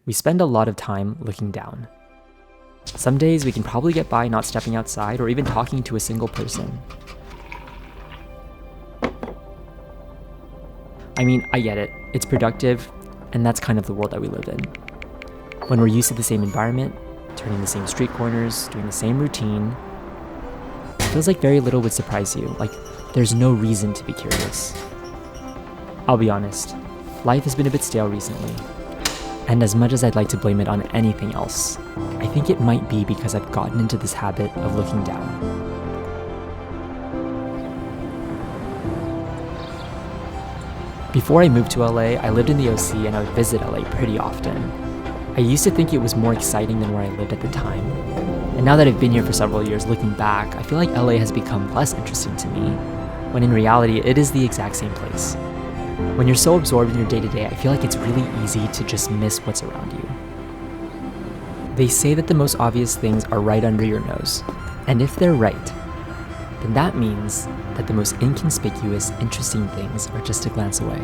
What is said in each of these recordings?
We spend a lot of time looking down. Some days we can probably get by not stepping outside or even talking to a single person. I mean, I get it. It's productive, and that's kind of the world that we live in. When we're used to the same environment, turning the same street corners, doing the same routine, it feels like very little would surprise you, like there's no reason to be curious. I'll be honest, life has been a bit stale recently, and as much as I'd like to blame it on anything else, I think it might be because I've gotten into this habit of looking down. Before I moved to LA, I lived in the OC and I would visit LA pretty often. I used to think it was more exciting than where I lived at the time. And now that I've been here for several years, looking back, I feel like LA has become less interesting to me, when in reality, it is the exact same place. When you're so absorbed in your day-to-day, I feel like it's really easy to just miss what's around you. They say that the most obvious things are right under your nose, and if they're right, then that means that the most inconspicuous, interesting things are just a glance away.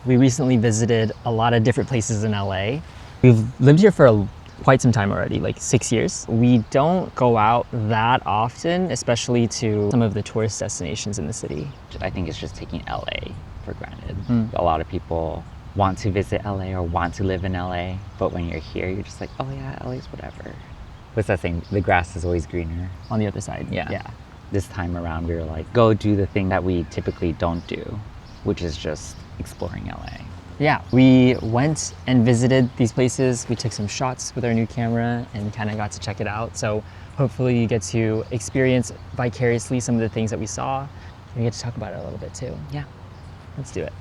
We recently visited a lot of different places in LA. We've lived here for quite some time already, like 6 years. We don't go out that often, especially to some of the tourist destinations in the city. I think it's just taking LA for granted. A lot of people want to visit LA or want to live in LA, but when you're here, you're just like, oh yeah, LA's whatever. What's that saying? The grass is always greener. On the other side. Yeah. This time around, we were like, go do the thing that we typically don't do, which is just exploring LA. Yeah, we went and visited these places. We took some shots with our new camera and kind of got to check it out. So hopefully you get to experience vicariously some of the things that we saw. And we get to talk about it a little bit too. Yeah. Let's do it.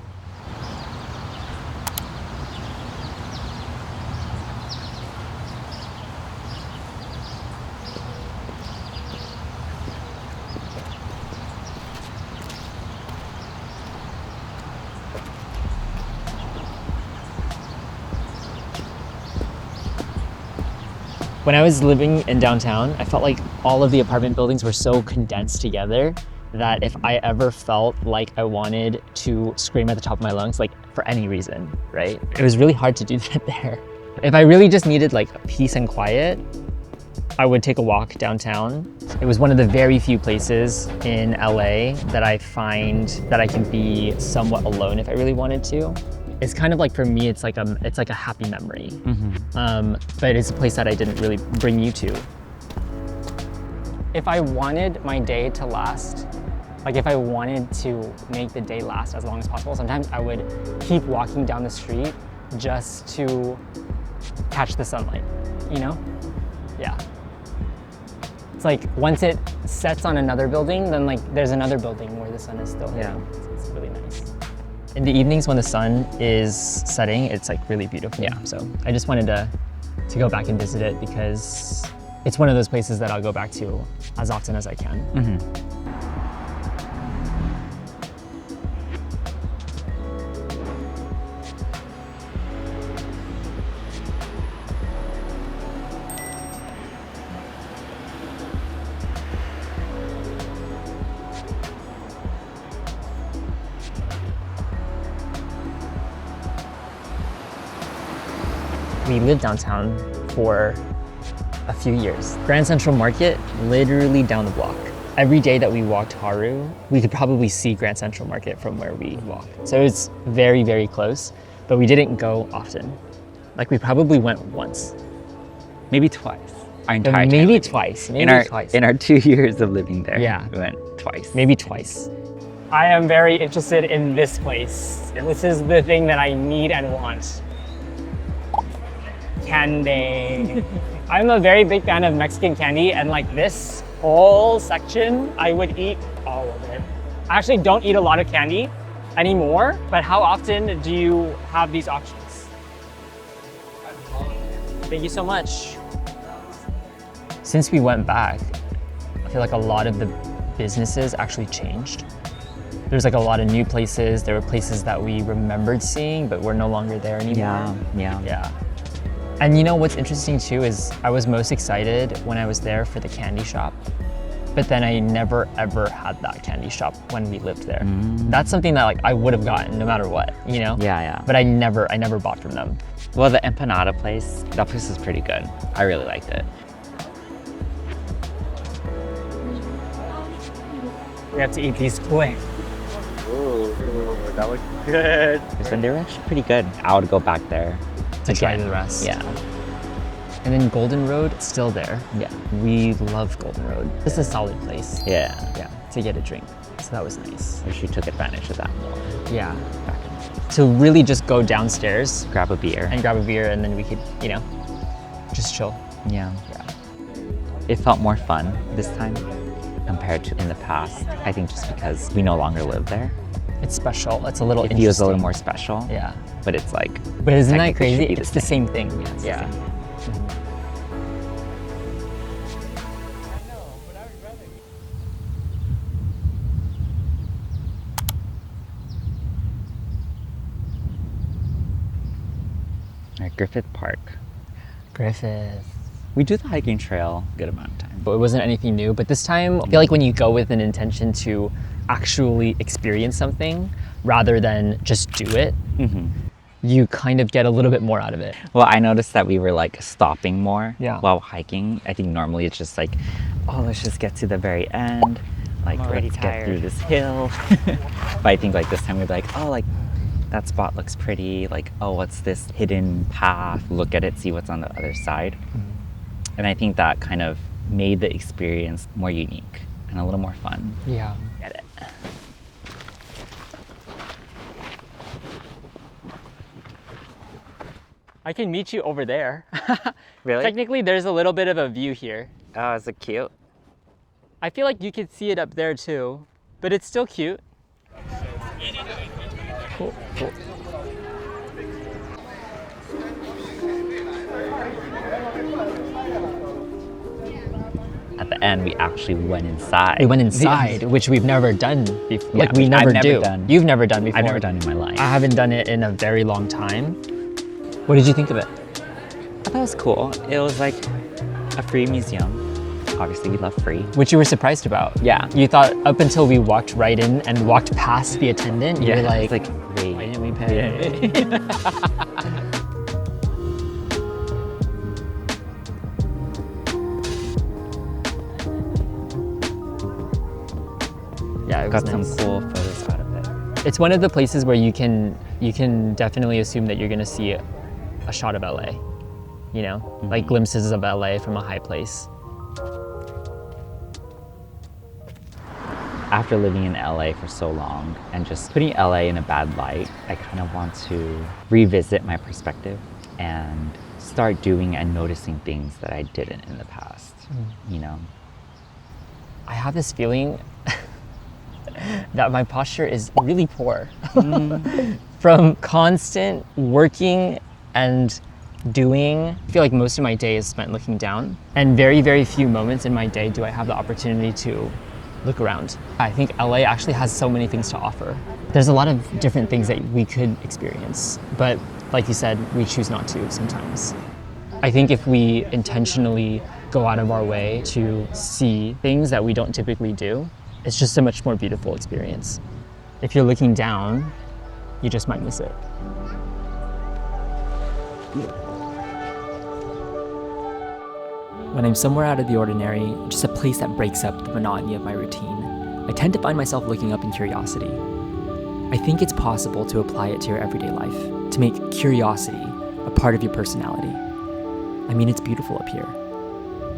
When I was living in downtown, I felt like all of the apartment buildings were so condensed together that if I ever felt like I wanted to scream at the top of my lungs, like for any reason, right? It was really hard to do that there. If I really just needed like peace and quiet, I would take a walk downtown. It was one of the very few places in LA that I find that I can be somewhat alone if I really wanted to. It's kind of like, for me, it's like a happy memory. But it's a place that I didn't really bring you to. If I wanted my day to last, like if I wanted to make the day last as long as possible, sometimes I would keep walking down the street just to catch the sunlight, you know? Yeah. It's like once it sets on another building, then like there's another building where the sun is still hitting. It's really nice. In the evenings when the sun is setting, it's like really beautiful. Yeah. So I just wanted to go back and visit it because it's one of those places that I'll go back to as often as I can. We lived downtown for a few years. Grand Central Market, literally down the block. Every day that we walked Haru, we could probably see Grand Central Market from where we walked. So it's very, very close, but we didn't go often. Like we probably went once. Maybe twice. Our entire time. Maybe twice. In our 2 years of living there, we went twice. Maybe twice. I am very interested in this place. This is the thing that I need and want. Candy. I'm a very big fan of Mexican candy, and like this whole section, I would eat all of it. I actually don't eat a lot of candy anymore, but how often do you have these options? Thank you so much. Since we went back, I feel like a lot of the businesses actually changed. There's like a lot of new places. There were places that we remembered seeing, but we're no longer there anymore. Yeah. And you know what's interesting too is I was most excited when I was there for the candy shop, but then I never ever had that candy shop when we lived there. That's something that like I would have gotten no matter what, you know? Yeah. But I never bought from them. Well, the empanada place, that place is pretty good. I really liked it. We have to eat these quick. Ooh, that looks good. And they were actually pretty good. I would go back there To try the rest. Yeah. And then Golden Road, still there. Yeah. We love Golden Road. It's a solid place. Yeah. To get a drink. So that was nice. Wish we took advantage of that more. Yeah. Back in To really just go downstairs grab a beer. and grab a beer and then we could, you know, just chill. Yeah. It felt more fun this time compared to in the past. I think just because we no longer live there. It's special. It's a little It feels a little interesting. more special. Yeah. But it's like, But isn't that technically should crazy? be It's the same thing. Yeah, it's the same. At Griffith Park. Griffith. We do the hiking trail a good amount of time. But it wasn't anything new. But this time, I feel like when you go with an intention to actually experience something rather than just do it, you kind of get a little bit more out of it. Well, I noticed that we were like stopping more Yeah. while hiking. I think normally it's just like, oh, let's just get to the very end. Like, I'm already let's get through tired. this hill. But I think like this time we'd be like, oh, like that spot looks pretty. Like, oh, what's this hidden path? Look at it, see what's on the other side. And I think that kind of made the experience more unique and a little more fun. Yeah. Get it. I can meet you over there. Really? Technically, there's a little bit of a view here. Oh, is it cute? I feel like you could see it up there too, but it's still cute. Cool. At the end, we actually went inside. We went inside, which we've never done before. Yeah, Like we which never I've never do. done. You've never done before. I've never done it in my life. I haven't done it in a very long time. What did you think of it? I thought it was cool. It was like a free museum. Obviously, we love free. Which you were surprised about. Yeah. You thought up until we walked right in and walked past the attendant, you were like, it's like wait, why didn't we pay? Yeah, it was got some nice. cool photos out of it. It's one of the places where you can definitely assume that you're gonna see a shot of LA. You know, like glimpses of LA from a high place. After living in LA for so long and just putting LA in a bad light, I kind of want to revisit my perspective and start doing and noticing things that I didn't in the past. You know, I have this feeling that my posture is really poor from constant working and doing. I feel like most of my day is spent looking down, and very, very few moments in my day do I have the opportunity to look around. I think LA actually has so many things to offer. There's a lot of different things that we could experience, but like you said, we choose not to sometimes. I think if we intentionally go out of our way to see things that we don't typically do, it's just a much more beautiful experience. If you're looking down, you just might miss it. When I'm somewhere out of the ordinary, just a place that breaks up the monotony of my routine, I tend to find myself looking up in curiosity. I think it's possible to apply it to your everyday life, to make curiosity a part of your personality. I mean, it's beautiful up here.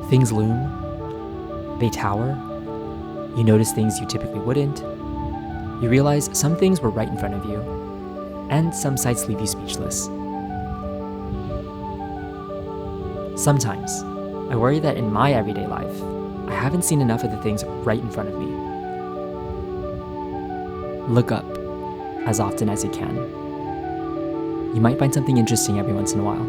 Things loom, they tower, you notice things you typically wouldn't, you realize some things were right in front of you, and some sights leave you speechless. Sometimes, I worry that in my everyday life, I haven't seen enough of the things right in front of me. Look up as often as you can. You might find something interesting every once in a while.